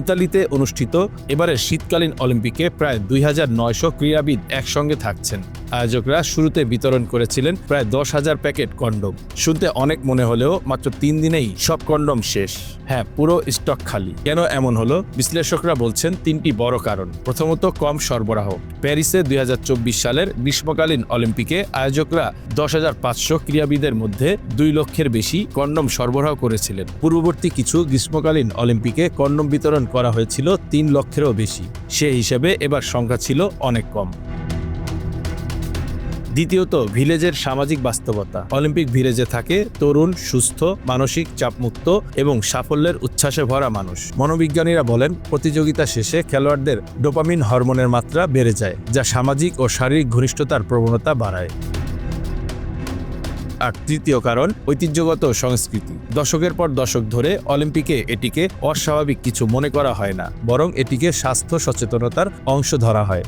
ইতালিতে অনুষ্ঠিত এবারের শীতকালীন অলিম্পিকে প্রায় ২৯০০ ক্রীড়াবিদ একসঙ্গে থাকছেন। আয়োজকরা শুরুতে বিতরণ করেছিলেন প্রায় ১০,০০০ প্যাকেট কন্ডোম। শুনতে অনেক মনে হলেও মাত্র ৩ দিনেই সব কন্ডোম শেষ। হ্যাঁ, পুরো স্টক খালি। কেন এমন হলো? বিশ্লেষকরা বলছেন ৩টি বড় কারণ। প্রথমত, কম সরবরাহ। প্যারিসে ২০২৪ সালের গ্রীষ্মকালীন অলিম্পিকে আয়োজকরা ১০,৫০০ ক্রীড়াবিদের মধ্যে ২ লক্ষের বেশি কন্ডোম সরবরাহ করেছিলেন। পূর্ববর্তী কিছু গ্রীষ্মকালীন অলিম্পিকে কন্ডোম বিতরণ করা হয়েছিল ৩ লক্ষেরও বেশি। সে হিসেবে এবার সংখ্যা ছিল অনেক কম। দ্বিতীয়ত, ভিলেজের সামাজিক বাস্তবতা। অলিম্পিক ভিলেজে থাকে তরুণ, সুস্থ, মানসিক চাপমুক্ত এবং সাফল্যের উচ্ছ্বাসে ভরা মানুষ। মনোবিজ্ঞানীরা বলেন, প্রতিযোগিতা শেষে খেলোয়াড়দের ডোপামিন হরমোনের মাত্রা বেড়ে যায়, যা সামাজিক ও শারীরিক ঘনিষ্ঠতার প্রবণতা বাড়ায়। আর তৃতীয় কারণ, ঐতিহ্যগত সংস্কৃতি। দশকের পর দশক ধরে অলিম্পিকে এটিকে অস্বাভাবিক কিছু মনে করা হয় না, বরং এটিকে স্বাস্থ্য সচেতনতার অংশ ধরা হয়।